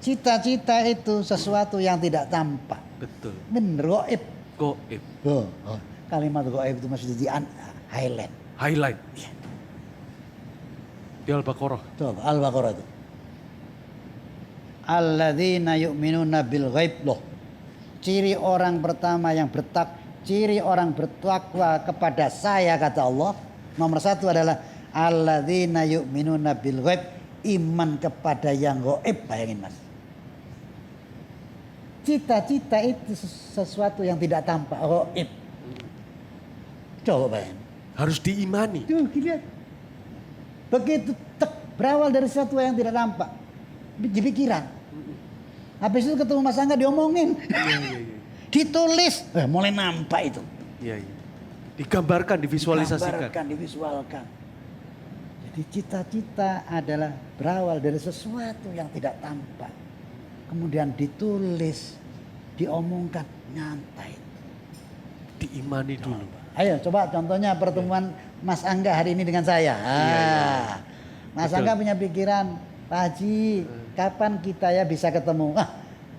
Cita-cita itu sesuatu yang tidak tampak. Betul. Bener, goib. Goib. Kalimat goib itu masih di highlight. Highlight. Di Al-Baqarah. Coba Al-Baqarah itu. Alladzina yu'minuna bil ghaib loh. Ciri orang pertama yang ciri orang bertakwa kepada saya kata Allah. Nomor satu adalah alladzina yu'minuna bil ghaib, iman kepada yang gaib. Bayangin Mas. Cita-cita itu sesuatu yang tidak tampak, gaib. Coba bayangin. Harus diimani. Tuh, lihat. Begitu berawal dari sesuatu yang tidak tampak. Di pikiran. Habis itu ketemu Mas Angga diomongin. Iya. Ditulis. Mulai nampak itu. Iya. Digambarkan, divisualisasikan. Divisualkan. Jadi cita-cita adalah berawal dari sesuatu yang tidak tampak. Kemudian ditulis, diomongkan, nyantai. Diimani dulu. Ayo coba contohnya pertemuan Mas Angga hari ini dengan saya. Mas Betul. Angga punya pikiran, Pak Haji, kapan kita ya bisa ketemu?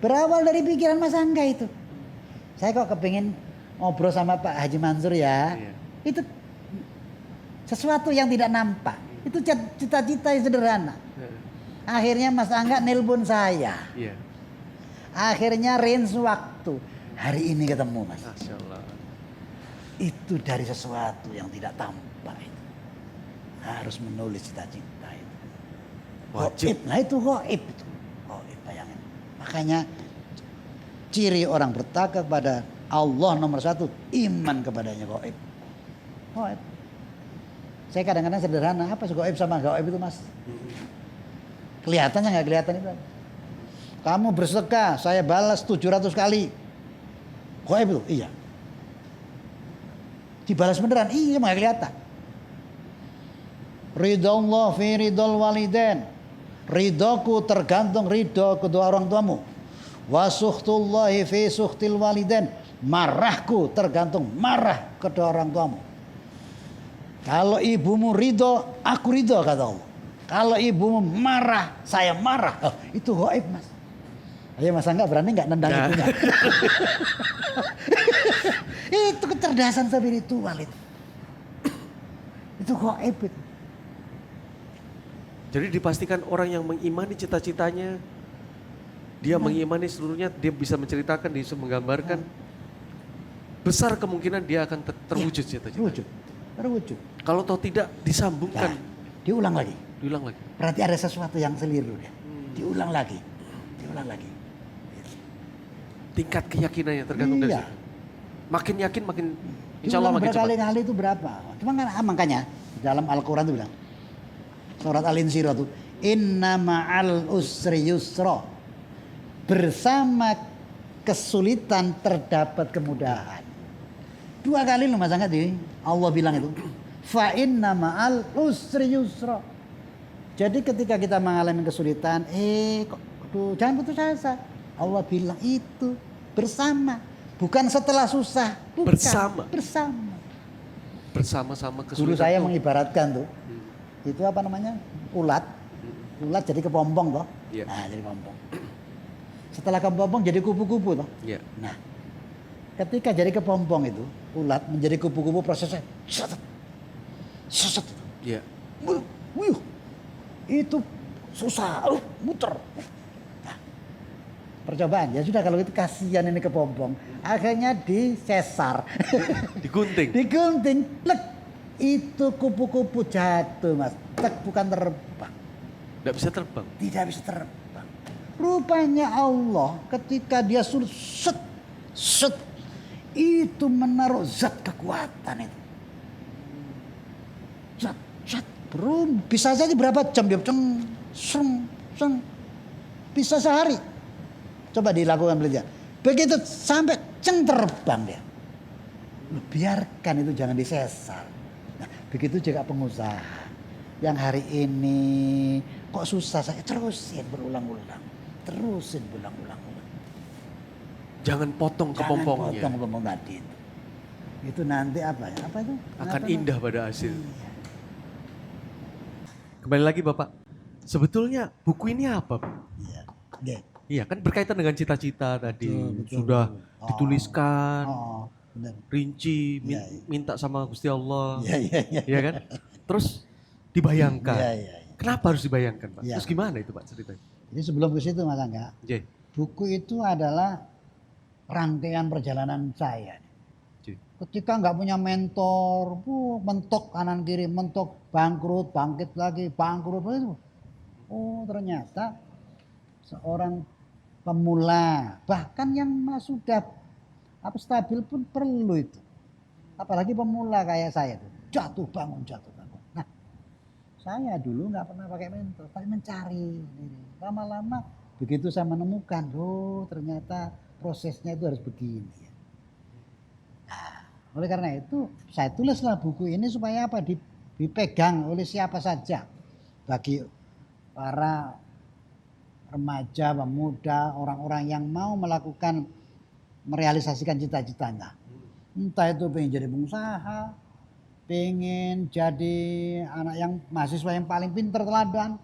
Berawal dari pikiran Mas Angga itu. Saya kok kepingin ngobrol sama Pak Haji Mansur ya. Iya. Itu sesuatu yang tidak nampak. Itu cita-cita yang sederhana. Akhirnya Mas Angga nelpon saya. Iya. Akhirnya range waktu. Hari ini ketemu Mas. Masya Allah. Itu dari sesuatu yang tidak tampak itu. Harus menulis cita-cita itu. Wajib. Gaib. Nah itu gaib itu. Gaib, bayangin. Makanya ciri orang bertakwa kepada Allah nomor satu, iman kepadanya gaib. Gaib. Saya kadang-kadang sederhana, apa sih gaib sama gaib itu Mas? Kelihatannya nggak kelihatan itu. Kamu bersedekah, saya balas 700 kali. Gaib itu? Iya. Dibalas beneran? Iya, nggak kelihatan. Ridho Allah fi ridhol waliden. Ridhoku tergantung ridho kedua orang tuamu. Wasuhtullahi fi suhtil waliden. Marahku tergantung marah kedua orang tuamu. Kalau ibumu ridho, aku ridho kata Allah. Kalau ibumu marah, saya marah. Itu gaib Mas. Ayo Mas Angga berani nggak nendang ibunya? Itu kecerdasan spiritual itu. Itu gaib itu. Jadi dipastikan orang yang mengimani cita-citanya, dia mengimani seluruhnya, dia bisa menceritakan, dia bisa menggambarkan. Besar kemungkinan dia akan terwujud cita-citanya. Terwujud. Kalau toh tidak disambungkan. Diulang lagi. Diulang lagi. Berarti ada sesuatu yang keliru dia. Diulang lagi. Diulang lagi. Tingkat keyakinannya tergantung dari situ. Makin yakin makin insya Allah Diulang makin cepat. berkali-kali itu berapa? Cuma kan makanya dalam Al-Quran itu bilang. Surat Al-Insyirah itu. Inna ma'al usri yusra. Bersama kesulitan terdapat kemudahan. 2 kali loh Mas Angga Allah bilang itu. Fa inna ma'al usri yusra. Jadi ketika kita mengalami kesulitan, jangan putus asa. Allah bilang itu bersama, bukan setelah susah, bukan. Bersama. Bersama-sama kesulitan. Guru saya mengibaratkan tuh, itu apa namanya? Ulat jadi kepompong toh. Yeah. Nah jadi kepompong. Setelah kepompong jadi kupu-kupu toh. Yeah. Nah, ketika jadi kepompong itu, ulat menjadi kupu-kupu prosesnya seset. Iya. Wih, itu susah, muter. Nah, percobaan ya sudah kalau itu kasihan ini kepompong, akhirnya disesar, digunting, lek itu kupu-kupu jatuh Mas, bukan terbang. Tidak bisa terbang. Tidak bisa terbang. Rupanya Allah ketika dia suruh set itu menaruh zat kekuatan itu. Zat bro, bisa saja berapa jam dia seng. Bisa sehari. Coba dilakukan belajar. Begitu sampai terbang dia. Biarkan itu jangan disesar. Nah, begitu juga pengusaha. Yang hari ini kok susah saya terusin berulang-ulang. Jangan potong kepompongnya. Potong kepompong tadi itu. Itu nanti apa ya? Apa itu? Akan indah pada hasil. Iya. Kembali lagi Bapak. Sebetulnya buku ini apa, Pak? Iya. Iya kan berkaitan dengan cita-cita tadi. Betul. Sudah Oh. dituliskan, Oh, benar. rinci, Iya, iya. minta sama Gusti Allah. Iya, iya, iya. Iya kan? Terus dibayangkan. Iya, iya, iya. Kenapa harus dibayangkan, Pak? Iya. Terus gimana itu, Pak, ceritanya? Jadi sebelum ke situ Mas Angga, J. buku itu adalah rangkaian perjalanan saya. J. Ketika nggak punya mentor, mentok kanan kiri, mentok bangkrut, bangkit lagi, bangkrut itu. Oh ternyata seorang pemula, bahkan yang sudah stabil pun perlu itu. Apalagi pemula kayak saya tuh, jatuh bangun, jatuh bangun. Nah, saya dulu nggak pernah pakai mentor, tapi mencari. Lama-lama begitu saya menemukan, oh ternyata prosesnya itu harus begini. Nah, oleh karena itu saya tulislah buku ini supaya apa? Dipegang oleh siapa saja, bagi para remaja, pemuda, orang-orang yang mau melakukan merealisasikan cita-citanya. Entah itu pengen jadi pengusaha, pengen jadi anak yang mahasiswa yang paling pintar teladan,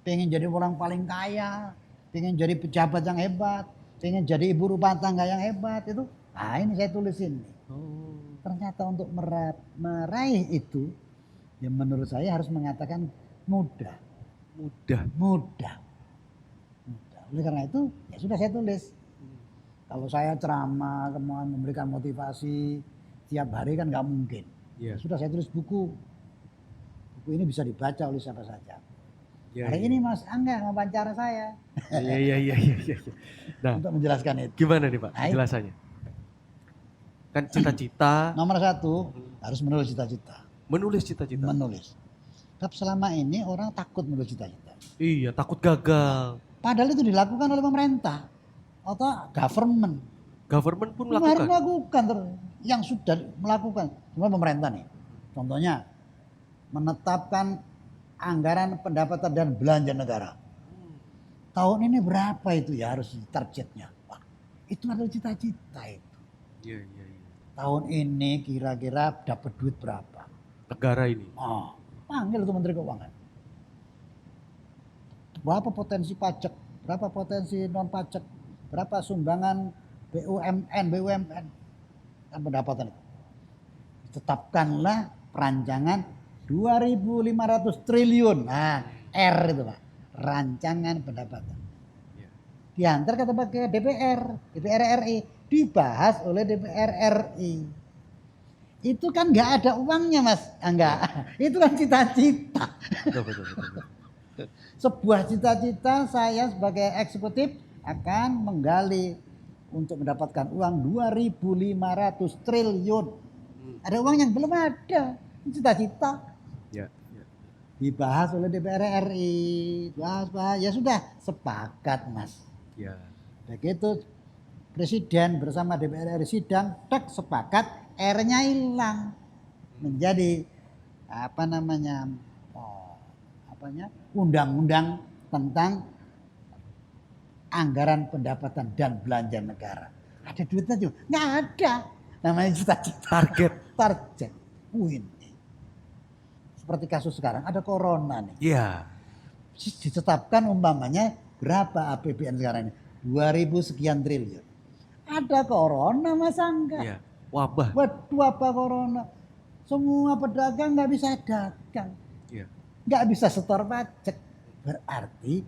pengen jadi orang paling kaya, pengen jadi pejabat yang hebat, pengen jadi ibu rumah tangga yang hebat itu. Nah ini saya tulisin. Ternyata untuk meraih itu, ya menurut saya harus mengatakan mudah. Oleh karena itu ya sudah saya tulis. Kalau saya ceramah, kemudian memberikan motivasi tiap hari kan nggak mungkin. Yeah. Sudah saya tulis buku. Buku ini bisa dibaca oleh siapa saja. Yeah, hari ini Mas Angga wawancara saya. Iya. Nah, untuk menjelaskan itu. Gimana nih Pak penjelasannya? Kan cita-cita. Nomor satu harus menulis cita-cita. Menulis. Tapi selama ini orang takut menulis cita-cita. Iya, takut gagal. Padahal itu dilakukan oleh pemerintah atau government. Government pun melakukan. Melakukan yang sudah melakukan. Cuma pemerintah nih. Contohnya menetapkan anggaran pendapatan dan belanja negara. Tahun ini berapa itu ya harus targetnya. Wah, itu adalah cita-cita itu. Iya. Tahun ini kira-kira dapat duit berapa? Negara ini. Oh, panggil itu Menteri Keuangan. Berapa potensi pajak, berapa potensi non pajak, berapa sumbangan BUMN dan pendapatan itu. Tetapkanlah perancangan 2.500 triliun. Nah, R itu Pak, rancangan pendapatan. Diantar ke DPR RI, dibahas oleh DPR RI. Itu kan nggak ada uangnya Mas, enggak. Itu kan cita-cita. Betul. Sebuah cita-cita saya sebagai eksekutif akan menggali untuk mendapatkan uang 2.500 triliun. Ada uang yang belum ada, cita-cita. Ya. Dibahas oleh DPR RI, bahas, ya sudah sepakat Mas. Ya. Begitu Presiden bersama DPR RI sidang, sepakat, R-nya hilang menjadi undang-undang tentang anggaran pendapatan dan belanja negara. Ada duitnya juga? Nggak ada. Namanya cita-cita. Target. Ini. Seperti kasus sekarang ada corona nih. Iya. Ditetapkan umpamanya berapa APBN sekarang ini? 2.000 sekian triliun. Ada corona Mas Angga. Iya. Wabah. Waduh apa corona. Semua pedagang nggak bisa dagang. Iya. Nggak bisa setor pajak. Berarti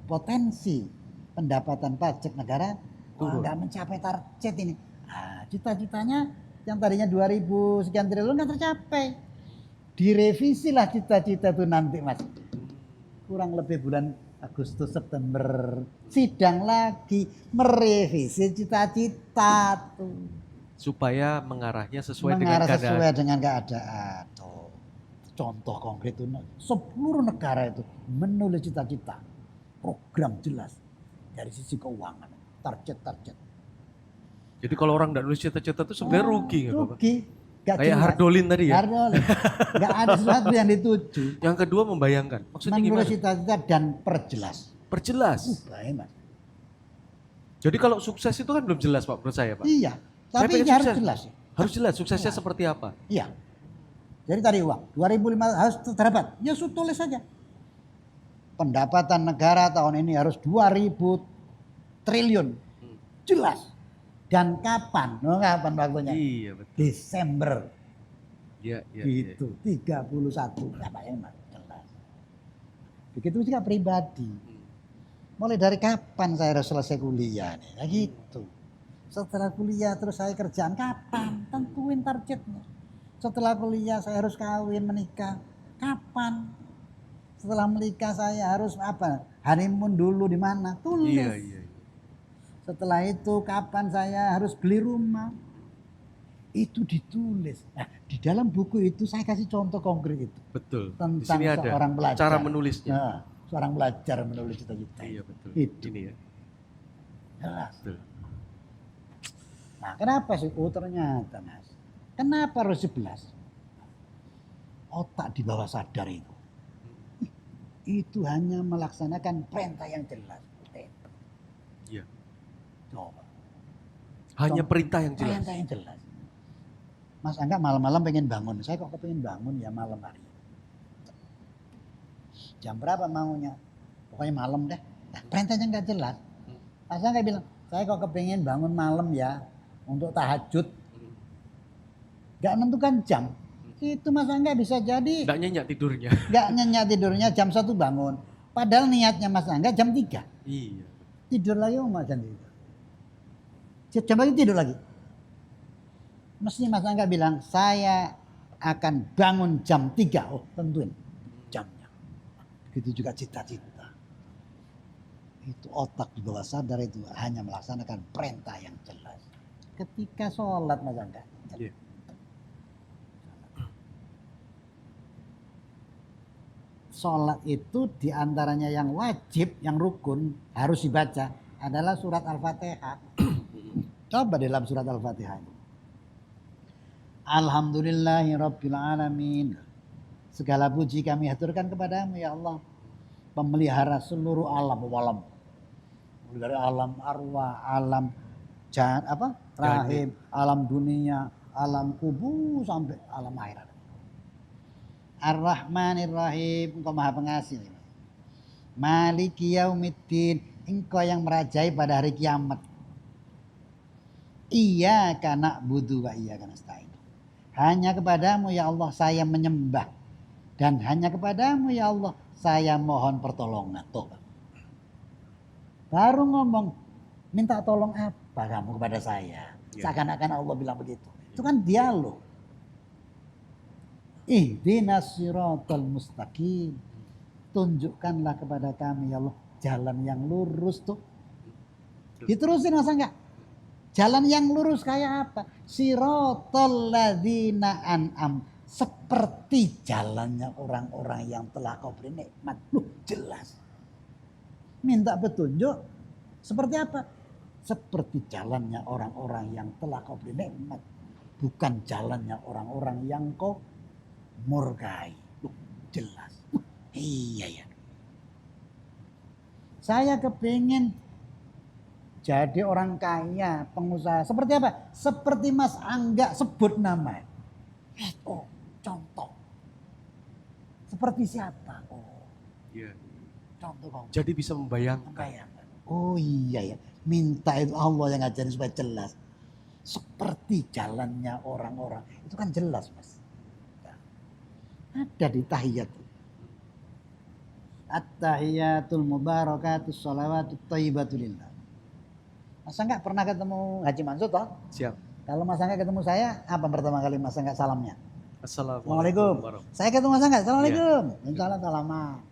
potensi pendapatan pajak negara nggak mencapai target ini. Nah, cita-citanya yang tadinya 2.000 sekian triliun nggak tercapai. Direvisilah cita-cita itu nanti Mas. Kurang lebih bulan Agustus September sidang lagi merevisi cita-cita tuh. Supaya mengarahnya sesuai dengan keadaan. Tuh. Contoh konkret itu seluruh negara itu menulis cita-cita, program jelas dari sisi keuangan, target. Jadi kalau orang nggak nulis cita-cita itu sebenarnya rugi nggak Bapak? Rugi. Kayak Hardolin tadi ya? Hardolin. Nggak ada sesuatu yang dituju. Yang kedua membayangkan. Maksudnya menulis gimana? cita-cita dan perjelas. Baik Mas. Jadi kalau sukses itu kan belum jelas Pak menurut saya Pak. Iya. Tapi harus jelas. Harus jelas suksesnya seperti apa? Iya. Jadi tadi uang 2.500 harus terdapat. Ya tulis saja. pendapatan negara tahun ini harus 2.000 triliun. Jelas. Dan kapan? Oh, kapan waktunya? Iya betul. Desember. Iya, iya, Gitu. 31. Apa yang jelas. Begitu juga pribadi. Mulai dari kapan saya harus selesai kuliah nih? Nah gitu. Setelah kuliah terus saya kerjaan kapan? Tentuin targetnya. Setelah kuliah saya harus kawin, menikah. Kapan? Setelah menikah saya harus apa? Honeymoon dulu di mana? Tulis. Iya, iya. Setelah itu kapan saya harus beli rumah? Itu ditulis. Nah, di dalam buku itu saya kasih contoh konkret itu. Betul. Di Tentang sini ada seorang pelajar. cara menulisnya. Nah, seorang pelajar menulis cita-cita. Iya betul. Itu. Ini ya. Jelas. Betul. Nah, kenapa sih? Oh ternyata Mas. Kenapa harus 11? Otak di bawah sadar itu hanya melaksanakan perintah yang jelas. Iya. Coba. Hanya perintah yang jelas. Perintah yang jelas. Mas Angga malam-malam pengen bangun. Saya kok pengen bangun ya malam hari. Jam berapa maunya? Pokoknya malam deh. Nah, perintahnya nggak jelas. Mas Angga bilang, saya kok kepengen bangun malam ya untuk tahajud. Nggak nentukan jam. Itu Mas Angga bisa jadi. Nggak nyenyak tidurnya. Nggak nyenyak tidurnya jam 1 bangun. Padahal niatnya Mas Angga jam 3. Iya. Tidur lagi Mas Angga. Jam lagi tidur lagi. Mesti Mas Angga bilang, saya akan bangun jam 3. Oh tentuin jamnya. Begitu juga cita-cita. Itu otak di bawah sadar itu hanya melaksanakan perintah yang jelas. Ketika sholat Mas Angga. Iya. Sholat itu diantaranya yang wajib, yang rukun harus dibaca adalah surat Al-Fatihah. Coba dalam surat Al-Fatihah itu. Alhamdulillahirabbil alamin. Segala puji kami haturkan kepadamu ya Allah, pemelihara seluruh alam. Mulai dari alam arwah, alam rahim, alam dunia, alam kubur sampai alam akhirat. Ar-Rahmanir Rahim, Engkau Maha Pengasih. Maliki Yaumiddin, Engkau yang merajai pada hari kiamat. Iyyaka na'budu wa iyyaka nasta'in. Hanya kepadamu ya Allah saya menyembah. Dan hanya kepadamu ya Allah saya mohon pertolongan. Tuh. Baru ngomong, minta tolong apa kamu kepada saya? Seakan-akan Allah bilang begitu. Itu kan dialog. Ihdinas siratal mustaqim. Tunjukkanlah kepada kami ya Allah jalan yang lurus tuh. Diterusin masa enggak? Jalan yang lurus kayak apa? Siratal ladzina an'am. Seperti jalannya orang-orang yang telah kau beri nikmat. Jelas. Minta petunjuk seperti apa? Seperti jalannya orang-orang yang telah kau beri nikmat. Bukan jalannya orang-orang yang kau murkai. Jelas. Iya ya. Saya kepingin jadi orang kaya, pengusaha. Seperti apa? Seperti Mas Angga sebut nama. Oh, contoh. Seperti siapa? Oh, Iya. contoh kamu. Jadi bisa membayangkan. Membayangkan. Oh iya ya. Minta itu Allah yang ngajarin supaya jelas. Seperti jalannya orang-orang. Itu kan jelas Mas. Ada di tahiyat. At-tahiyatul mubarakatus shalawatut thayyibatu lillah. Mas Angga pernah ketemu Haji Mansur toh? Siap. Kalau Mas Angga ketemu saya, apa pertama kali Mas Angga salamnya? Assalamualaikum. Saya ketemu Mas Angga, Assalamualaikum. Insya Allah salaman.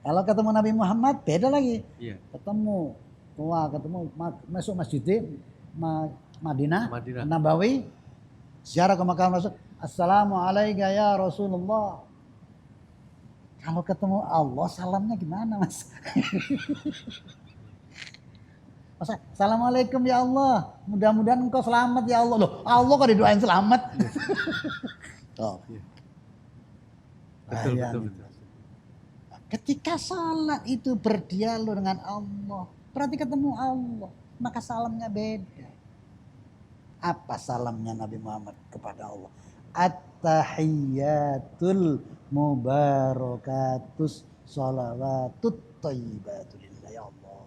Kalau ketemu Nabi Muhammad beda lagi. Iya. Ketemu masuk masjid Madinah, Madinah. Nabawi, ziarah ke makam Rasul. Assalamualaikum ya Rasulullah. Kalau ketemu Allah salamnya gimana Mas? Assalamualaikum ya Allah. Mudah-mudahan engkau selamat ya Allah. Loh, Allah kok didoain selamat? Oh. Betul. Ketika salat itu berdialog dengan Allah, berarti ketemu Allah, maka salamnya beda. Apa salamnya Nabi Muhammad kepada Allah? At-tahiyyatul mubarakatus sholawatut thayyibatu lillah ya Allah.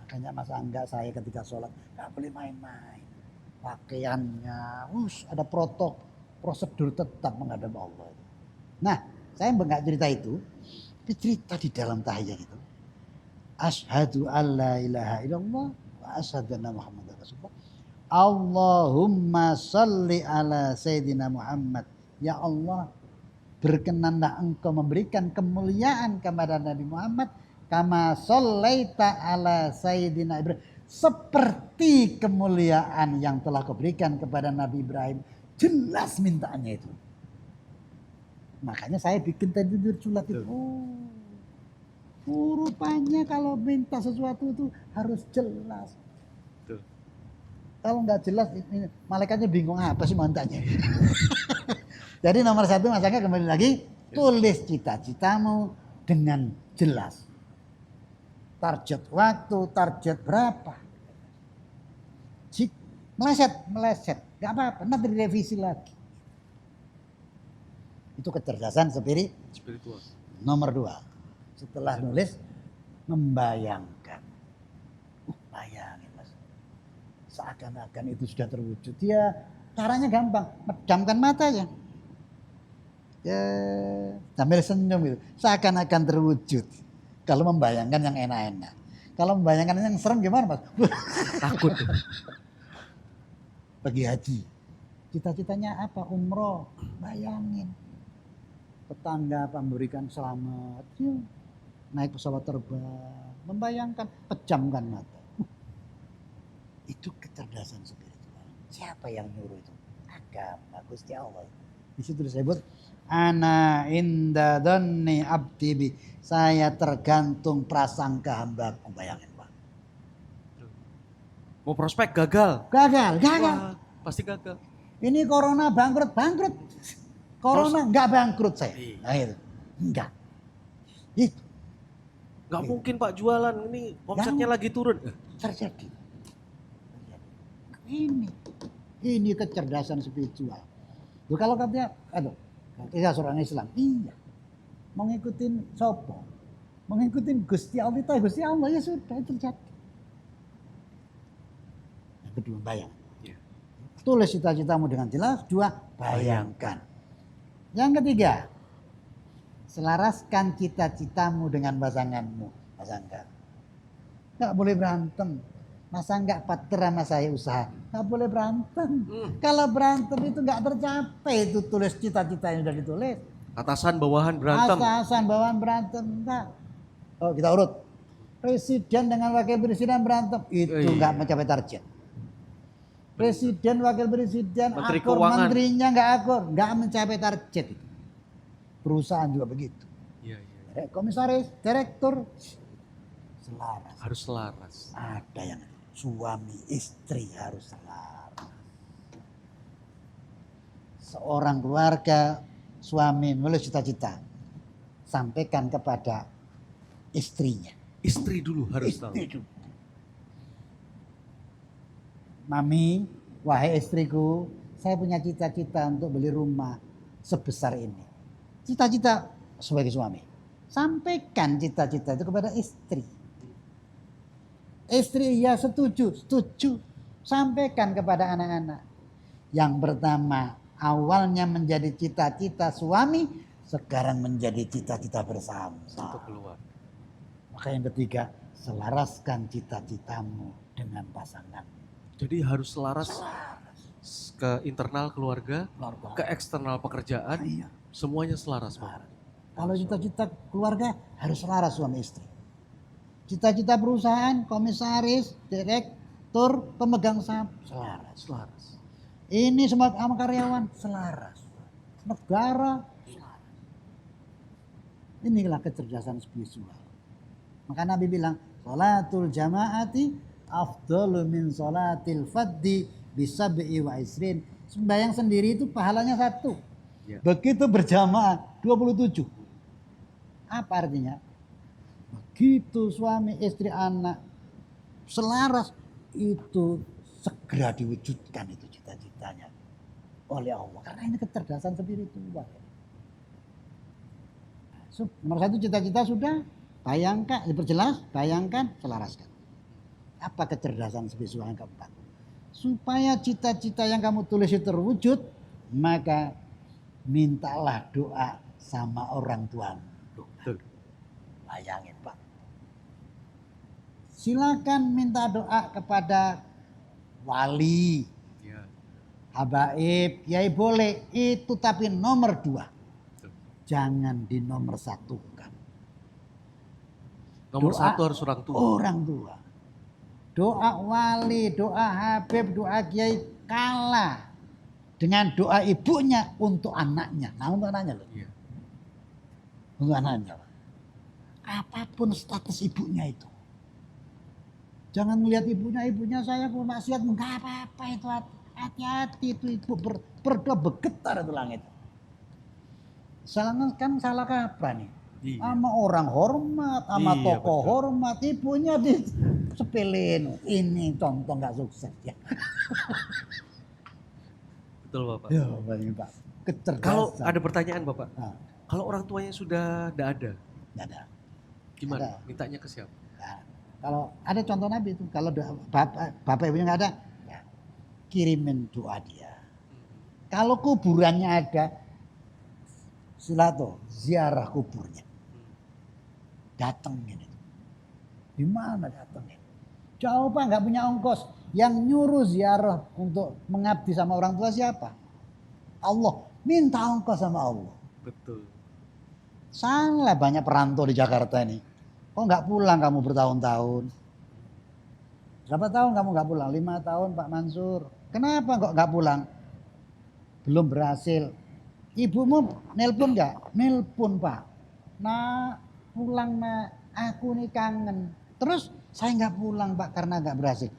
Makanya Mas Angga saya ketika sholat nggak boleh main-main. Pakaiannya, ada prosedur tetap menghadap Allah. Nah, saya nggak cerita itu, cerita di dalam tahiyat itu. Asyhadu alla ilaha illallah wa asyhadu anna Muhammadar Rasulullah. Allahumma sholli ala Sayyidina Muhammad. Ya Allah, berkenanlah engkau memberikan kemuliaan kepada Nabi Muhammad kama shollaita ala Sayyidina Ibrahim. Seperti kemuliaan yang telah kau berikan kepada Nabi Ibrahim. Jelas mintaannya itu. Makanya saya bikin tadi surat itu. Rupanya kalau minta sesuatu itu harus jelas. Betul. Kalau nggak jelas, malaikatnya bingung apa sih mintanya. Jadi nomor satu Mas Angga kembali lagi, tulis cita-citamu dengan jelas. Target waktu, target berapa. Meleset, nggak apa-apa, nanti direvisi lagi. Itu kecerdasan Spiritual. Nomor 2, setelah nulis, membayangkan. Bayangin Mas, seakan-akan itu sudah terwujud. Dia caranya gampang, pejamkan matanya. Ya, sambil senyum itu, seakan-akan terwujud. Kalau membayangkan yang enak-enak. Kalau membayangkan yang serem gimana Mas? Takut. Pergi haji, cita-citanya apa? Umroh, bayangin. Tetangga apa memberikan selamat, yuk. Naik pesawat terbang, membayangkan, pejamkan mata. Itu kecerdasan spiritual. Siapa yang nyuruh itu? Agama Gusti Allah. Di situ disebut ana inda dhanni abdi bi. Saya tergantung prasangka hambaku. Bayangin Pak. Mau prospek gagal. Gagal. Wah, pasti gagal. Ini corona bangkrut. Corona nggak bangkrut saya. Nah itu, enggak. Itu Nggak mungkin Pak jualan, ini omsetnya lagi turun. terjadi. Ini kecerdasan spiritual. Loh, kalau katanya, kita seorang Islam, iya. Mengikutin sopo, mengikutin Gusti Allah, ya sudah itu terjadi. Yang kedua, bayang. Tulis cita-citamu dengan jelas. 2, bayangkan. Yang ketiga, selaraskan cita-citamu dengan pasanganmu. Mas Angga, nggak boleh berantem. Masa nggak partner sama saya usaha? Nggak boleh berantem. Kalau berantem itu nggak tercapai. Itu tulis cita-cita yang sudah ditulis. Atasan bawahan berantem. Atasan bawahan berantem enggak. Oh, kita urut. Presiden dengan wakil presiden berantem, itu nggak mencapai target. Presiden, wakil presiden, Menteri akur, Keuangan. menterinya nggak akur, nggak mencapai target itu. Perusahaan juga begitu. Iya. Komisaris, direktur, selaras. Harus selaras. Ada yang suami istri harus selaras. Seorang keluarga, suami menulis cita-cita, sampaikan kepada istrinya. Istri dulu harus tahu. Mami, wahai istriku, saya punya cita-cita untuk beli rumah sebesar ini. Cita-cita sebagai suami. Sampaikan cita-cita itu kepada istri. Istri ya setuju. Sampaikan kepada anak-anak. Yang pertama, awalnya menjadi cita-cita suami, sekarang menjadi cita-cita bersama. Untuk keluar. Maka yang ketiga, selaraskan cita-citamu dengan pasangan. Jadi harus selaras ke internal keluarga, ke eksternal pekerjaan, semuanya selaras Pak. Kalau cita-cita keluarga harus selaras suami istri. Cita-cita perusahaan, komisaris, direktur, pemegang saham, selaras. Ini semua sama karyawan, selaras. Negara, selaras. Inilah kecerdasan spiritual. Maka Nabi bilang, sholatul jamaati afdalu min sholatil faddi bisab'i wa isrin. Sembahyang sendiri itu pahalanya 1. Ya. Begitu berjamaah 27. Apa artinya? Begitu suami, istri, anak selaras, itu segera diwujudkan itu cita-citanya oleh Allah. Karena ini kecerdasan spiritual. Nomor satu cita-cita sudah, bayangkan, diperjelas, bayangkan, selaraskan. Apa kecerdasan spiritual yang keempat? Supaya cita-cita yang kamu tulis itu terwujud, maka mintalah doa sama orang tuamu. Betul. Bayangin Pak. Silakan minta doa kepada wali, Ya. habaib, kiai boleh. Itu tapi nomor 2. Betul. Jangan di nomor 1-kan. Nomor Doa 1 harus orang tua. Orang tua. Doa wali, doa habib, doa kiai kalah dengan doa ibunya untuk anaknya. Nah, untuk anaknya loh. Iya. Untuk anaknya. Apapun status ibunya itu. Jangan melihat ibunya saya bermaksiat, enggak apa-apa itu, hati-hati itu ibu berdoa bergetar itu langit. Salah kaprah nih. Iya. Sama orang hormat, sama Iya, tokoh betul. hormat, ibunya disepelin. Ini contoh nggak sukses ya. Betul Bapak. Ya, banyak Pak. Kecerdasan. Kalau ada pertanyaan Bapak, Nah, kalau orang tuanya sudah tidak ada, nggak ada. gimana? Ada. Mintanya ke siapa? Nah, kalau ada contoh Nabi itu, kalau bapak ibunya nggak ada, ya, kirimin doa dia. Kalau kuburannya ada, silato ziarah kuburnya. Datengin itu. Di mana datengin? Jauh Pak, nggak punya ongkos. Yang nyuruh ziarah untuk mengabdi sama orang tua siapa? Allah. Minta ongkos sama Allah. Betul. Salah banyak perantau di Jakarta ini. Kok nggak pulang kamu bertahun-tahun? Berapa tahun kamu nggak pulang? 5 tahun Pak Mansur. Kenapa kok nggak pulang? Belum berhasil. Ibumu nelpon nggak? Nelpon Pak. Nah pulang nak, aku nih kangen. Terus saya nggak pulang Pak karena nggak berhasil.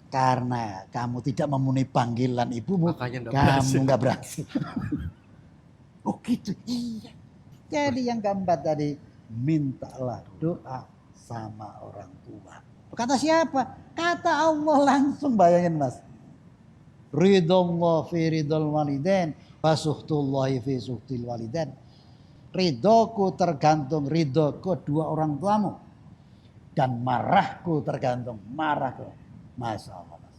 Karena kamu tidak memenuhi panggilan ibumu, Makanya nggak kamu berhasil. nggak berhasil. Oh gitu, iya. Jadi yang keempat tadi, mintalah doa sama orang tua. Kata siapa? Kata Allah langsung, bayangin Mas. Ridhollah fi ridhol walidain, wasuhtullahi fi suhtil walidain. Ridhoku tergantung ridho kedua orang tuamu. Dan marahku tergantung marahku. Masya Allah Mas.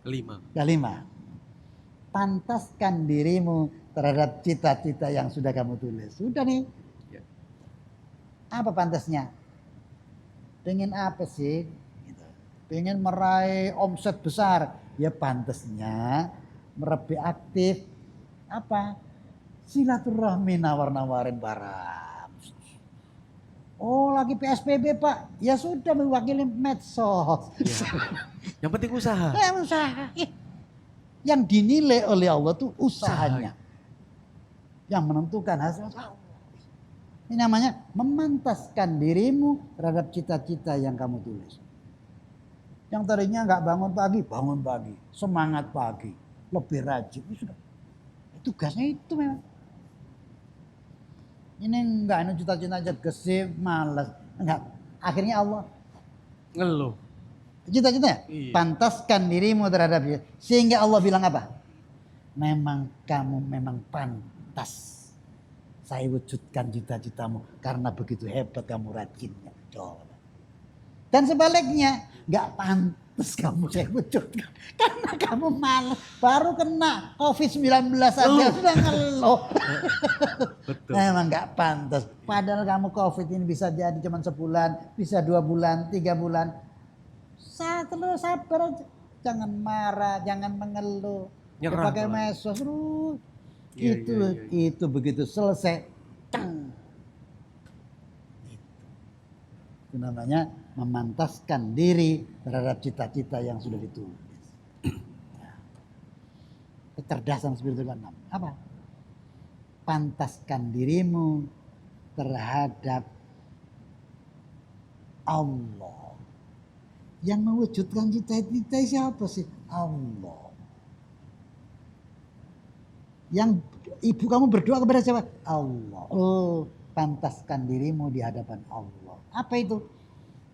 Kelima. Pantaskan dirimu terhadap cita-cita yang sudah kamu tulis. Sudah nih. Ya. Apa pantasnya? Pengen apa sih? Gitu. Pengen meraih omset besar. Ya pantasnya lebih aktif. Apa? Silaturahmi nawar-nawarin barang. Oh lagi PSBB Pak. Ya sudah mewakili medsos. Ya. Yang penting usaha. Usaha. Yang dinilai oleh Allah tuh usahanya. Yang menentukan hasil Allah. Ini namanya memantaskan dirimu terhadap cita-cita yang kamu tulis. Yang tadinya nggak bangun pagi, semangat pagi, lebih rajin. Ini sudah tugasnya itu memang. Ini enggak cita-cita aja gesif, malas. Enggak. Akhirnya Allah Ngeluh. cita-citanya Iya. pantaskan dirimu terhadap dia. Sehingga Allah bilang apa? Memang kamu memang pantas. Saya wujudkan cita-citamu karena begitu hebat kamu rajinnya. Coba. Dan sebaliknya, nggak pantas kamu saya wujudkan karena kamu malas. Baru kena COVID-19 aja sudah ngeluh. Betul. Memang nggak pantas. Padahal kamu COVID ini bisa jadi cuma sebulan, bisa 2 bulan, 3 bulan. Terus sabar aja. Jangan marah, jangan mengeluh. Nyerah Pakai malah. medsos terus. Iya, Itu begitu selesai. Teng. Itu namanya memantaskan diri terhadap cita-cita yang sudah ditulis. Kecerdasan spiritual ke-6. Apa? Pantaskan dirimu terhadap Allah. Yang mewujudkan cita-cita siapa sih? Allah. Yang ibu kamu berdoa kepada siapa? Allah. Oh, pantaskan dirimu di hadapan Allah. Apa itu?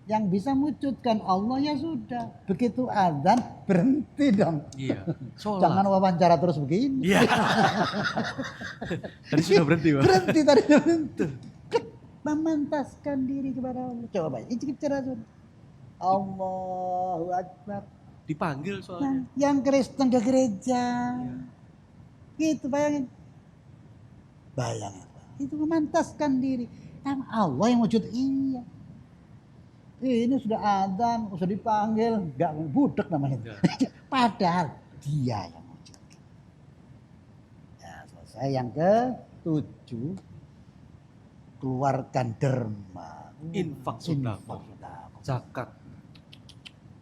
Yang bisa wujudkan Allah ya sudah. Begitu azan berhenti dong. Iya. Jangan Sholat. wawancara terus begini. Iya. Tadi sudah berhenti, Pak. Berhenti tadi berhenti. Klik, memantaskan diri kepada Allah. Coba ini cerdas. Allahu Akbar. Dipanggil Nah, soalnya. yang Kristen ke gereja. Gitu bayangin. Bayangin. Itu memantaskan diri. Yang Allah yang wujud iya. Ini sudah adzan, sudah dipanggil, enggak budek namanya. Padahal dia yang wujud. Ya, selesai. Yang ke-7, keluarkan derma. Infak sedekah. Zakat.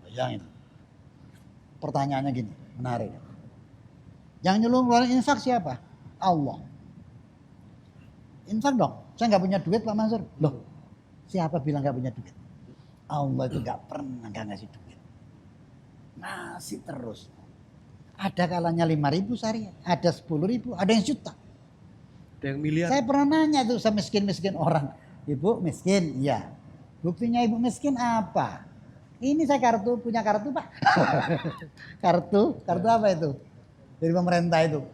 Bayangin. Pertanyaannya gini, menarik. Yang nyuruh ngeluarin infak siapa? Allah. Infak dong. Saya nggak punya duit Pak Mansur. Loh, siapa bilang nggak punya duit? Allah itu nggak pernah nggak ngasih duit. Ngasih terus. Ada kalanya 5.000 sehari, ada 10.000, ada yang juta. Ada yang miliar. Saya pernah nanya tuh sama miskin-miskin orang. Ibu miskin, iya. Buktinya ibu miskin apa? Ini saya punya kartu Pak. Kartu apa itu? Dari pemerintah itu.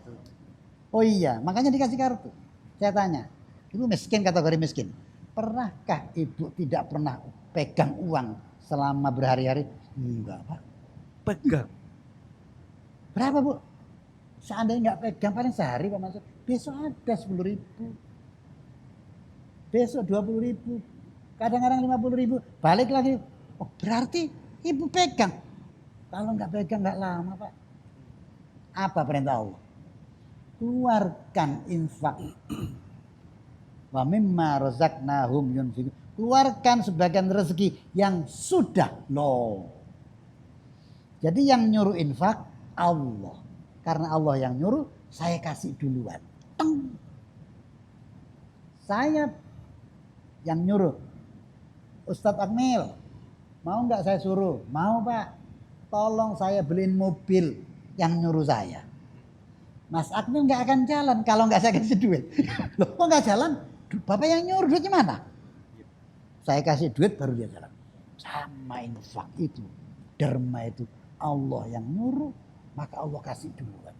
Oh iya, makanya dikasih kartu. Saya tanya, ibu miskin, kategori miskin. Pernahkah ibu tidak pernah pegang uang selama berhari-hari? Enggak Pak. Pegang. Berapa Bu? Seandainya nggak pegang paling sehari Pak Mansur. Besok ada 10.000. Besok 20.000. Kadang-kadang 50.000. Balik lagi. Oh berarti ibu pegang. Kalau nggak pegang nggak lama Pak. Apa perintah Allah? Keluarkan infak. Wa mimma razaqnahum yunfiqun. Keluarkan sebagian rezeki yang sudah loh. Jadi yang nyuruh infak Allah. Karena Allah yang nyuruh, saya kasih duluan. Teng. Saya yang nyuruh. Ustadz Akmil, mau nggak saya suruh? Mau Pak. Tolong saya beliin mobil yang nyuruh saya. Mas Akmil nggak akan jalan kalau nggak saya kasih duit. Loh kok nggak jalan? Bapak yang nyuruh duitnya mana? Saya kasih duit baru dia jalan. Sama infak itu. Derma itu. Allah yang nyuruh, maka Allah kasih duluan.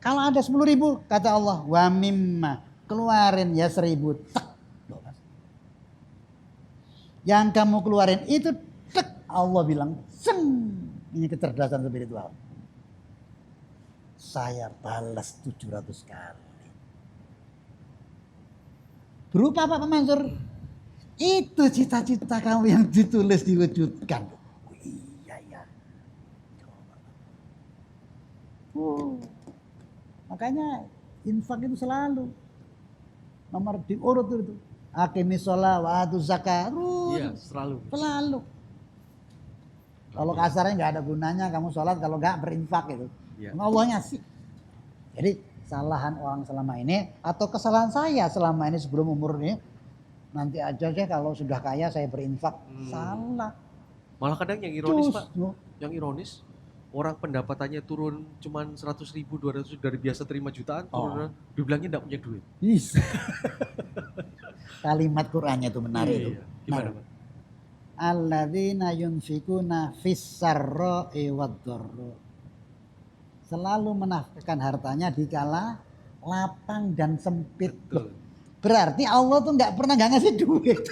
Kalau ada 10.000, kata Allah, wa mimma, keluarin ya 1.000. Tek. Loh, Mas. Yang kamu keluarin itu, tek. Allah bilang, seng. Ini kecerdasan spiritual. Saya balas 700 kali. Berupa apa Pak Mansur? Itu cita-cita kamu yang ditulis diwujudkan. Oh, iya ya. Makanya infak itu selalu nomor diurut itu. Aqimis shalah wa atuz zakat. Iya, selalu. Selalu. Kalau kasarnya nggak ada gunanya kamu sholat kalau nggak berinfak itu. Ya. Allah ngasih. Jadi kesalahan orang selama ini atau kesalahan saya selama ini sebelum umur ini nanti aja deh kalau sudah kaya saya berinfak. Salah. Malah kadang yang ironis Pak, Justru. yang ironis orang pendapatannya turun cuman 100.000, 200 dari biasa terima jutaan turun, dibilangnya enggak punya duit. Yes. Kalimat Qur'annya itu menarik itu. Iya. Gimana Pak? Alladzina yunfikuna fis-sarra'i wad-dharra. Selalu menafkahkan hartanya di kala lapang dan sempit. Betul. Berarti Allah tuh nggak pernah nggak ngasih duit.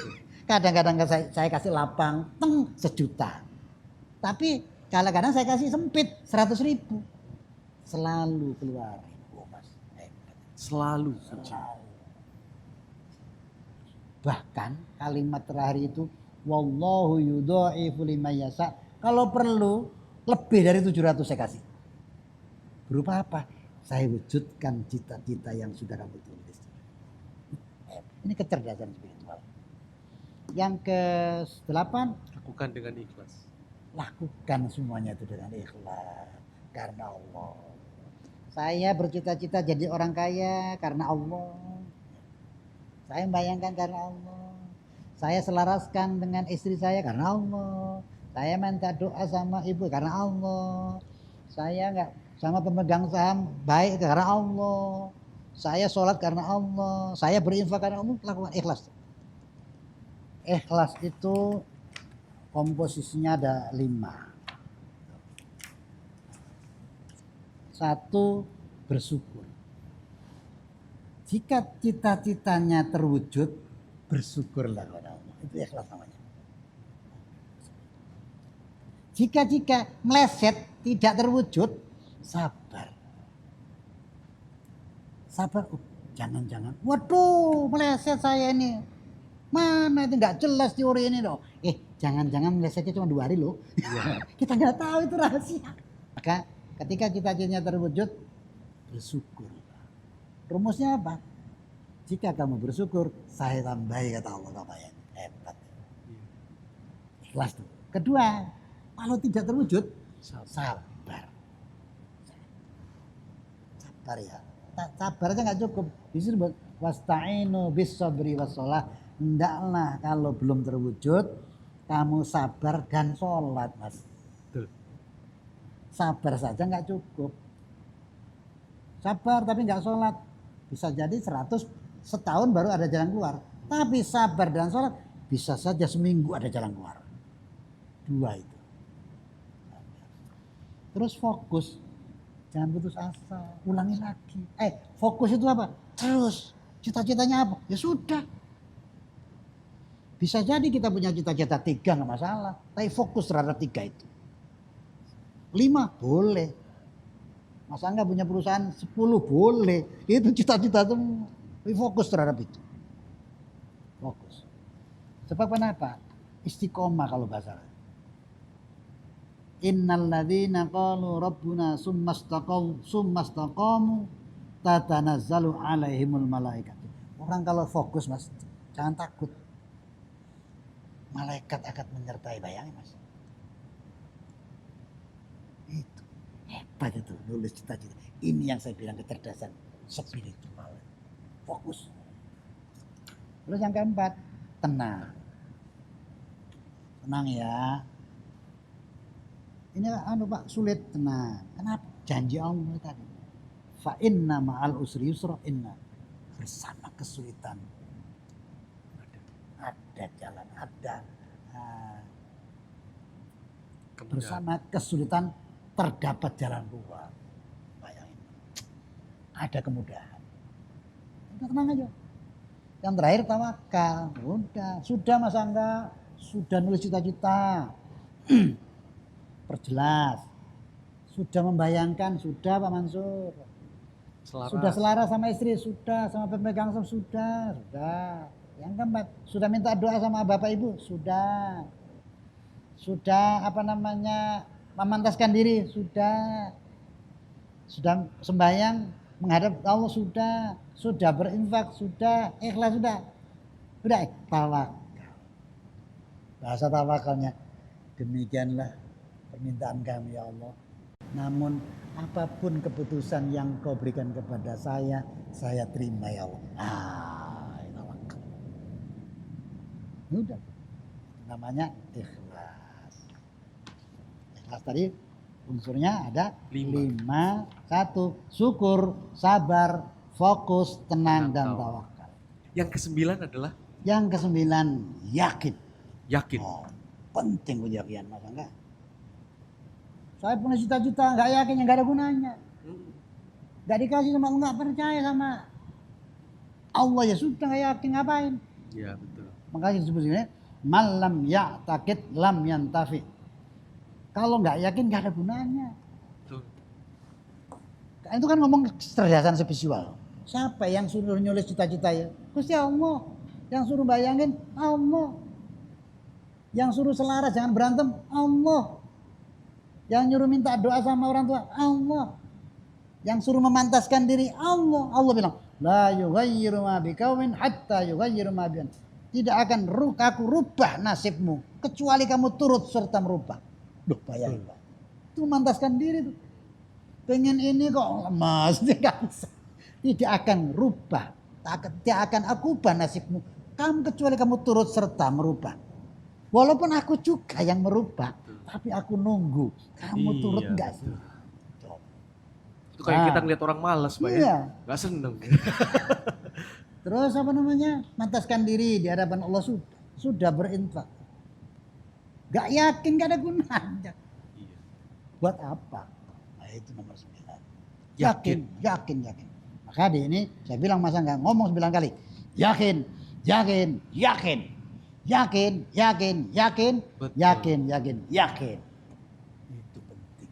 Kadang-kadang saya kasih lapang, teng 1 juta. Tapi kadang-kadang saya kasih sempit 100.000. Selalu keluarin. Oh, Mas. Selalu. Bahkan kalimat terakhir itu wallahu yudha'ifu liman yasha. Kalau perlu lebih dari 700 saya kasih. Berupa apa? Saya wujudkan cita-cita yang sudah kamu tulis. Ini kecerdasan spiritual. Yang ke-8, Lakukan dengan ikhlas. lakukan semuanya itu dengan ikhlas karena Allah. Saya bercita-cita jadi orang kaya karena Allah. Saya membayangkan karena Allah. Saya selaraskan dengan istri saya karena Allah. Saya minta doa sama ibu karena Allah. Saya enggak sama pemegang saham baik karena Allah. Saya sholat karena Allah. Saya berinfak karena Allah. Lakukan ikhlas. Ikhlas itu komposisinya ada 5. 1, bersyukur. Jika cita-citanya terwujud, bersyukurlah kepada Allah. Itu ikhlas namanya. Jika meleset tidak terwujud, sabar. Sabar, jangan-jangan. Waduh, meleset saya ini. Mana itu nggak jelas teori ini loh. Jangan-jangan melesetnya cuma 2 hari loh. Kita nggak tahu itu rahasia. Maka ketika cita-citanya terwujud, bersyukur. Rumusnya apa? Jika kamu bersyukur, saya tambahi kata Allah tambahin. Hebat. Ikhlas tuh. Kedua, kalau tidak terwujud, sabar. Sabar ya. Sabar aja nggak cukup. Disebut wasta'inu bis sabri wassalah. Hendaklah kalau belum terwujud, kamu sabar dan sholat, Mas. Betul. Sabar saja nggak cukup. Sabar tapi nggak sholat. Bisa jadi 100 setahun baru ada jalan keluar. Tapi sabar dan sholat bisa saja seminggu ada jalan keluar. 2 itu. Terus fokus. Jangan putus asa. Ulangi lagi. Fokus itu apa? Terus. Cita-citanya apa? Ya sudah. Bisa jadi kita punya cita-cita 3 nggak masalah. Tapi fokus terhadap 3 itu. 5 boleh. Mas Angga punya perusahaan 10 boleh. Itu cita-cita itu fokus terhadap itu. Fokus. Sebab kenapa? Istiqomah kalau bahasa. Innal ladzina qalu rabbuna summastaqamu tatanazzalu alaihimul malaikat. Orang kalau fokus, Mas, jangan takut. Malaikat akan menyertai, bayangin, Mas. Itu hebat itu, nulis cita-cita. Ini yang saya bilang kecerdasan spiritual. Fokus. Terus yang keempat, tenang. Tenang ya. Ini Pak sulit, tenang. Kenapa? Janji Allah tadi. Fa inna ma'al usri yusra, inna bersama kesulitan ada jalan, ada bersama kesulitan terdapat jalan keluar. Bayangin, ada kemudahan. Udah tenang aja. Yang terakhir tawakal. Sudah Mas Angga, sudah nulis cita-cita, perjelas, sudah membayangkan, sudah Pak Mansur. Sudah selaras sama istri, sudah sama pemegang saham, sudah. Yang keempat, sudah minta doa sama Bapak Ibu, sudah memantaskan diri, sudah sembahyang menghadap Allah, sudah berinfak, sudah ikhlas, sudah tawakal. Bahasa tawakalnya, demikianlah permintaan kami ya Allah. Namun apapun keputusan yang kau berikan kepada saya terima ya Allah. Tawakal. Udah. Namanya ikhlas. Ikhlas tadi unsurnya ada 5. 1, syukur, sabar, fokus, tenang dan tawakal. Yang ke-9 adalah? Yang ke-9, yakin. Yakin. Penting keyakinan, Mas Angga. Saya punya cita-cita, nggak yakin, nggak ada gunanya. Nggak dikasih sama Allah, nggak percaya sama Allah, ya sudah nggak yakin, ngapain? Iya betul. Makanya disebut sini, malam ya'taqid lam yantafi. Kalau nggak yakin nggak ada gunanya. Betul. Itu kan ngomong kecerdasan spiritual. Siapa yang suruh nyulis cita-cita ya? Gusti Allah. Yang suruh bayangin Allah. Yang suruh selaras jangan berantem Allah. Yang nyuruh minta doa sama orang tua Allah. Yang suruh memantaskan diri Allah. Allah bilang, la yughayyiru ma biqaumin hatta yughayyiru ma bi anfusihim. Tidak akan aku rubah nasibmu kecuali kamu turut serta merubah. Duh, bayangin Pak. Itu memantaskan diri tuh. Pengen ini kok lemas, tidak akan rubah. Tidak akan aku ubah nasibmu. Kamu kecuali kamu turut serta merubah. Walaupun aku juga yang merubah, tapi aku nunggu. Kamu turut enggak sih? Itu kayak kita ngeliat orang malas, Pak ya. Gak seneng. Terus mantaskan diri di hadapan Allah sudah. sudah berinfak. Gak yakin gak ada gunanya. Iya. Buat apa? Nah, itu nomor 9. Yakin. Yakin. Maka di ini saya bilang masa nggak ngomong 9 kali. Yakin. Betul. Yakin. Itu penting.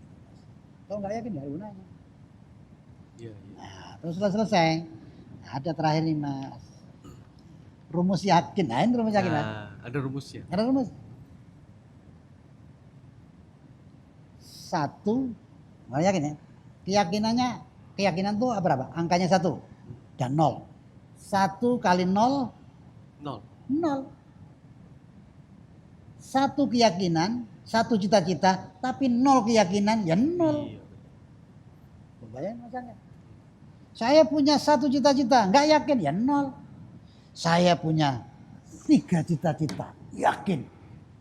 Kalau nggak yakin nggak ada gunanya. Iya. Nah, terus setelah selesai, ada terakhir nih Mas. Rumus yakin. Nah, ini rumus yakin Mas. Nah, ada rumusnya. Ada rumus. 1, nggak yakin ya. Keyakinan tuh berapa? Angkanya 1 dan 0. 1 kali 0, 0. 0. 1 keyakinan, 1 cita-cita, tapi 0 keyakinan, ya 0. Iya. Bayangin masanya. Saya punya 1 cita-cita, nggak yakin, ya 0. Saya punya 3 cita-cita, yakin,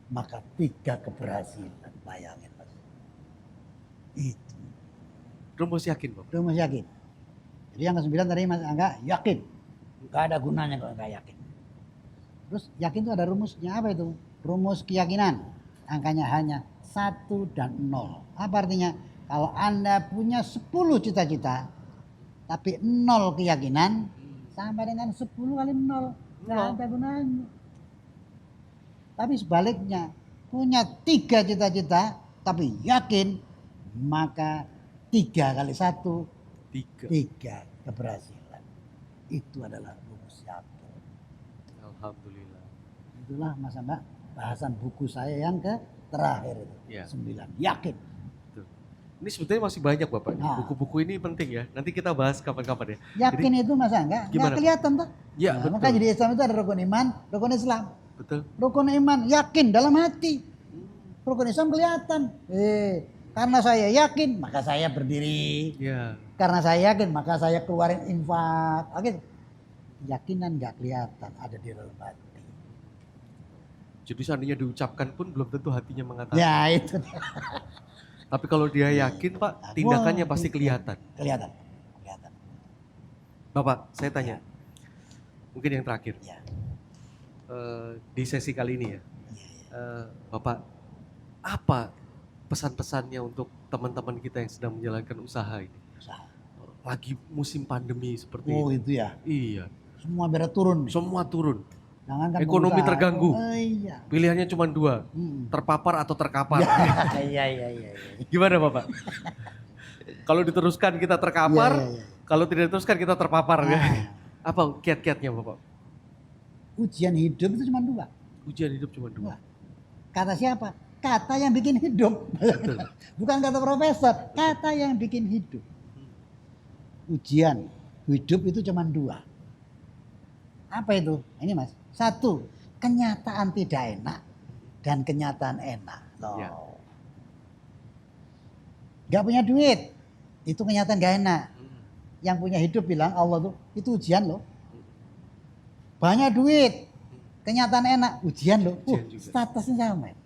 maka 3 keberhasilan. Bayangin Mas. Itu Rumus yakin, Bapak. rumus yakin. Jadi yang ke-9 tadi Mas Angga yakin. Gak ada gunanya kalau nggak yakin. Terus yakin itu ada rumusnya, apa itu? Rumus keyakinan. Angkanya hanya 1 dan 0. Apa artinya? Kalau Anda punya 10 cita-cita tapi 0 keyakinan, sama dengan 10 kali 0. Nggak ada gunanya. Tapi sebaliknya, punya 3 cita-cita tapi yakin, maka 3 kali 1, 3. 3 keberhasilan. Itu adalah rumus yakin. Alhamdulillah. Itulah Mas Angga bahasan buku saya yang terakhir itu. Ya. 9. Yakin. Betul. Ini sebetulnya masih banyak Bapak. Nah. Buku-buku ini penting ya. Nanti kita bahas kapan-kapan ya. Yakin itu Mas Angga Gimana, nggak kelihatan tuh. Ya, Nah, betul. maka jadi Islam itu ada rukun iman, rukun Islam. Betul. Rukun iman yakin dalam hati. Rukun Islam kelihatan. Karena saya yakin maka saya berdiri. Ya. Karena saya yakin maka saya keluarin infak. Oke. Keyakinan nggak kelihatan, ada di dalam hati. Jadi seandainya diucapkan pun belum tentu hatinya mengatakan. Ya itu. Tapi kalau dia yakin Pak, tindakannya pasti kelihatan. Kelihatan. Bapak, saya tanya. Mungkin yang terakhir. Ya. Di sesi kali ini ya. Ya. Bapak, apa pesan-pesannya untuk teman-teman kita yang sedang menjalankan usaha ini? Usaha. Lagi musim pandemi seperti Oh ini. itu ya. Iya. Semua berat turun. Semua turun. Jangankan Ekonomi pengusaha. terganggu. Oh, iya. Pilihannya cuma 2. Terpapar atau terkapar. Iya. Gimana Bapak? Kalau diteruskan kita terkapar, Iya. kalau tidak diteruskan kita terpapar. Nah. Apa kiat-kiatnya Bapak? Ujian hidup itu cuma 2. Ujian hidup cuma 2. Kata siapa? Kata yang bikin hidup. Betul. Bukan kata profesor, kata yang bikin hidup. Ujian hidup itu cuma 2. Apa itu? Ini Mas. 1, kenyataan tidak enak dan kenyataan enak. Loh. Ya. Gak punya duit, itu kenyataan gak enak. Yang punya hidup bilang Allah tuh itu ujian loh. Banyak duit, kenyataan enak, ujian loh. Ujian juga. Statusnya sama.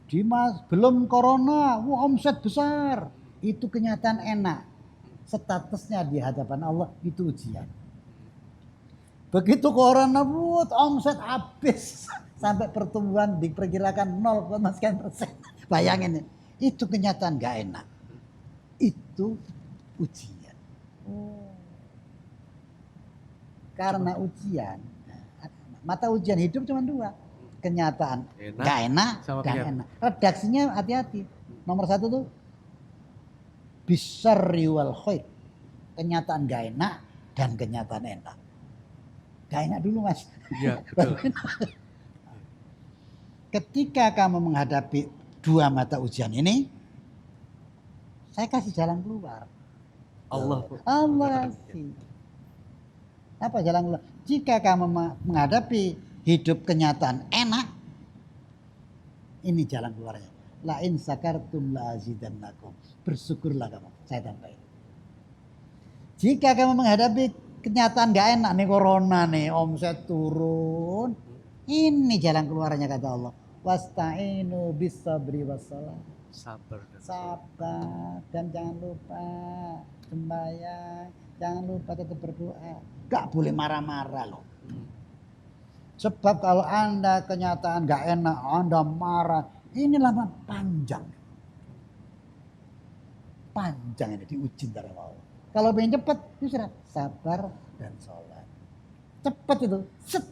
Dimas belum corona, omset besar, itu kenyataan enak. Statusnya di hadapan Allah itu ujian. Begitu corona, omset habis sampai pertumbuhan diperkirakan 0,sekian%. Bayangin, itu kenyataan gak enak. Itu ujian. Karena ujian, mata ujian hidup cuma 2. Kenyataan gak enak sama dan kenyataan. enak. Redaksinya hati-hati. Nomor 1 tuh bisarri wal khair. Kenyataan gak enak dan kenyataan enak. Gak enak dulu Mas. Iya, betul. Ketika kamu menghadapi 2 mata ujian ini, saya kasih jalan keluar. Allah kasih. Apa jalan keluar? Jika kamu menghadapi hidup kenyataan enak, ini jalan keluarnya. La in sakartum la azidannakum. Bersyukurlah kamu. Saya tambahin. Jika kamu menghadapi kenyataan gak enak nih, corona nih, omset turun, ini jalan keluarnya kata Allah. Wasta'inu bis sabri wassalam. Sabar dan jangan lupa sembahyang, jangan lupa tetap berdoa. Gak boleh marah-marah loh. Sebab kalau Anda kenyataan nggak enak, Anda marah, ini lama panjang. Panjang ini diuji ntar sama Allah. Kalau pengen cepet, sudah sabar dan sholat. Cepet itu, set.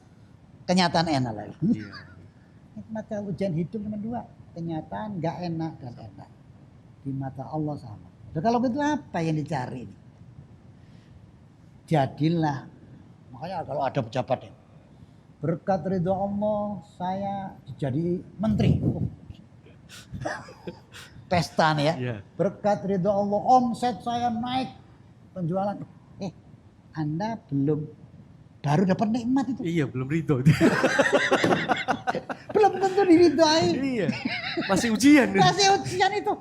Kenyataan enak lagi. Iya. Nikmat ujian hidup nomor 2, kenyataan nggak enak dan enak. Di mata Allah sama. Nah, kalau begitu apa yang dicari ini? Jadilah, makanya kalau ada pejabat ya, berkat ridho Allah saya jadi menteri. Pesta nih ya. Iya. Berkat ridho Allah omset saya naik, penjualan. Anda baru dapat nikmat itu. Iya, belum ridho. Belum tentu diridhoi. Iya. Masih ujian. Masih ujian itu.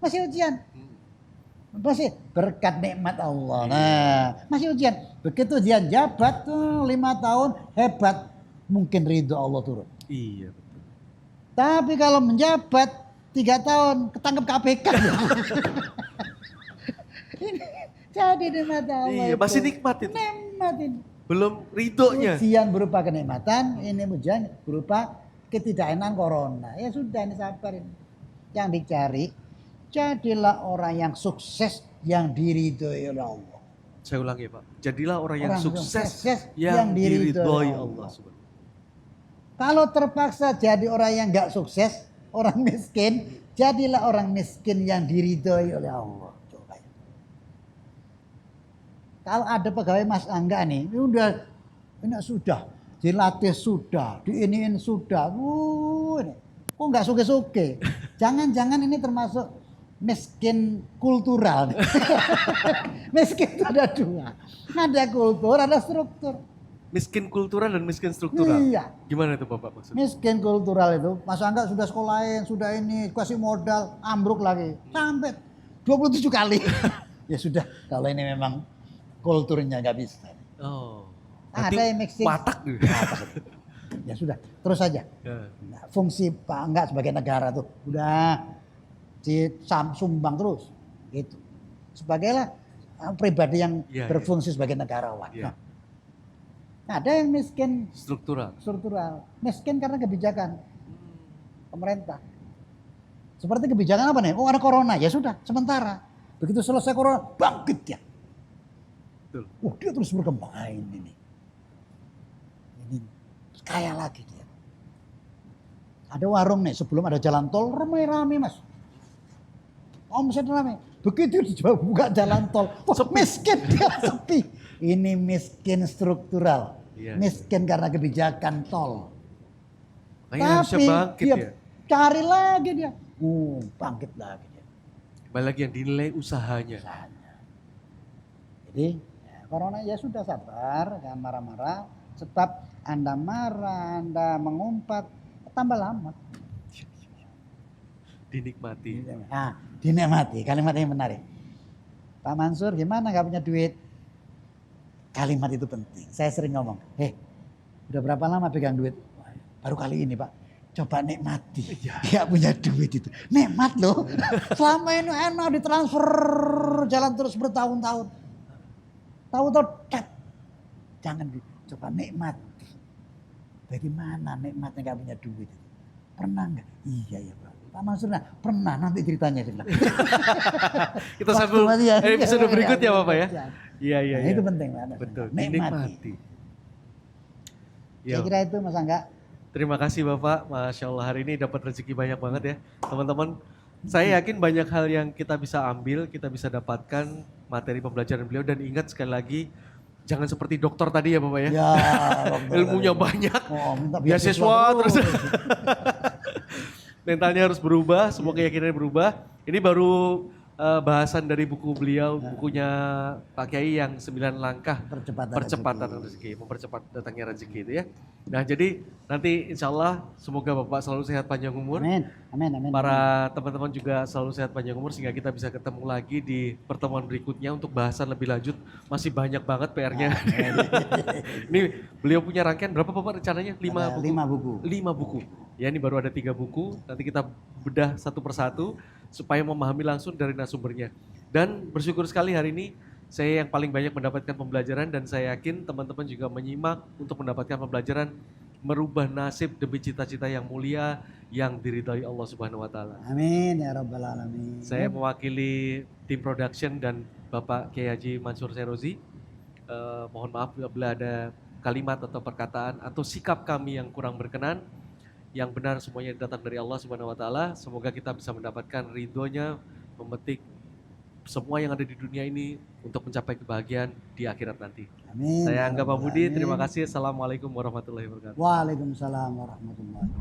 Masih ujian. Masih berkat nikmat Allah. Nah, masih ujian. Begitu dia jabat tuh 5 tahun, hebat. Mungkin ridho Allah turun. Iya, betul. Tapi kalau menjabat 3 tahun, ketangkep KPK. Ini jadi nikmat Allah. Iya, itu. masih nikmat itu. Nikmat ini. Belum ridhonya. Ujian berupa kenikmatan, ini ujian berupa ketidakenan corona. Ya sudah, ini sabar ini. Yang dicari, jadilah orang yang sukses, yang diridhoi oleh Allah. Saya ulangi Pak, jadilah orang yang sukses yang yang diridhoi diridhoi Allah. Allah Subhanahu. Kalau terpaksa jadi orang yang gak sukses, orang miskin, jadilah orang miskin yang diridhoi oleh Allah. Coba ya. Kalau ada pegawai Mas Angga nih, ini sudah, dilatih sudah, diiniin sudah, ini. Kok nggak suke-suke? Jangan-jangan ini termasuk miskin kultural. Miskin itu ada 2, ada kultur, ada struktur. Miskin kultural dan miskin struktural. Iya. Gimana itu Bapak maksudnya? Miskin kultural itu, Mas Angga sudah sekolahin, sudah ini, kasih modal, ambruk lagi. Sampai 27 kali. Ya sudah, kalau ini memang kulturnya nggak bisa. Oh. Ada yang mixing. Watak gitu. Ya sudah, terus saja. Ya. Nah, fungsi Pak Angga sebagai negara tuh udah sumbang terus. Gitu. Sebagailah pribadi yang Ya, berfungsi sebagai negarawan. Ya. Nah, ada yang miskin Struktural. miskin karena kebijakan pemerintah. Seperti kebijakan apa nih? Oh, ada corona, ya sudah, sementara. Begitu selesai corona, bangkit dia. Betul. Dia terus berkembang. Ini kaya lagi dia. Ada warung nih, sebelum ada jalan tol, ramai-ramai Mas. Omset ramai. Begitu dibuka jalan tol, miskin dia, sepi. Ini miskin struktural. Iya. Miskin karena kebijakan tol. Makanya harusnya bangkit dia ya. cari lagi dia. Bangkit lagi dia. Kembali lagi yang dinilai usahanya. Usahanya. Jadi corona ya sudah sabar, jangan marah-marah. Sebab Anda marah, Anda mengumpat, tambah lama. Dinikmati. Dinikmati. Kalimat yang menarik. Pak Mansur gimana nggak punya duit? Kalimat itu penting. Saya sering ngomong, udah berapa lama pegang duit? Baru kali ini Pak. Coba nikmati. Nggak punya duit itu. Nikmat loh. Selama ini enak ditransfer jalan terus bertahun-tahun. Tahu-tahu jangan coba nikmati. Bagaimana nikmatnya nggak punya duit? Pernah nggak? Iya ya Pak. Pak Mansur pernah, nanti ceritanya. Kita sambung episode berikutnya Bapak ya. Iya. Nah, itu penting Pak. Betul. Nikmati. Saya kira itu Mas Angga. Terima kasih Bapak. Masya Allah hari ini dapat rezeki banyak banget ya. Teman-teman, saya yakin banyak hal yang kita bisa ambil, kita bisa dapatkan materi pembelajaran beliau. Dan ingat sekali lagi, jangan seperti dokter tadi ya Bapak ya. Ilmunya banyak, beasiswa terus. Mentalnya harus berubah, semua keyakinannya berubah. Ini baru bahasan dari buku beliau, bukunya Pak Kiai yang 9 langkah percepatan rezeki, mempercepat datangnya rezeki itu ya. Nah jadi nanti insya Allah semoga Bapak selalu sehat panjang umur. Amin. Para teman-teman juga selalu sehat panjang umur sehingga kita bisa ketemu lagi di pertemuan berikutnya untuk bahasan lebih lanjut. Masih banyak banget PR-nya. Ini beliau punya rangkaian berapa Bapak rencananya? 5 buku. 5 buku. Ya ini baru ada 3 buku, nanti kita bedah satu persatu supaya memahami langsung dari narasumbernya. Dan bersyukur sekali hari ini Saya yang paling banyak mendapatkan pembelajaran dan saya yakin teman-teman juga menyimak untuk mendapatkan pembelajaran merubah nasib demi cita-cita yang mulia yang diridhai Allah Subhanahu wa taala. Amin ya rabbal alamin. Saya mewakili tim production dan Bapak Kiai Haji Mansur Serozi. Mohon maaf bila ada kalimat atau perkataan atau sikap kami yang kurang berkenan. Yang benar semuanya datang dari Allah Subhanahu wa taala. Semoga kita bisa mendapatkan ridhonya, memetik semua yang ada di dunia ini untuk mencapai kebahagiaan di akhirat nanti. Amin. Saya ya Angga rabbal Pambudi, terima alamin. kasih. Assalamualaikum warahmatullahi wabarakatuh. Waalaikumsalam warahmatullahi wabarakatuh.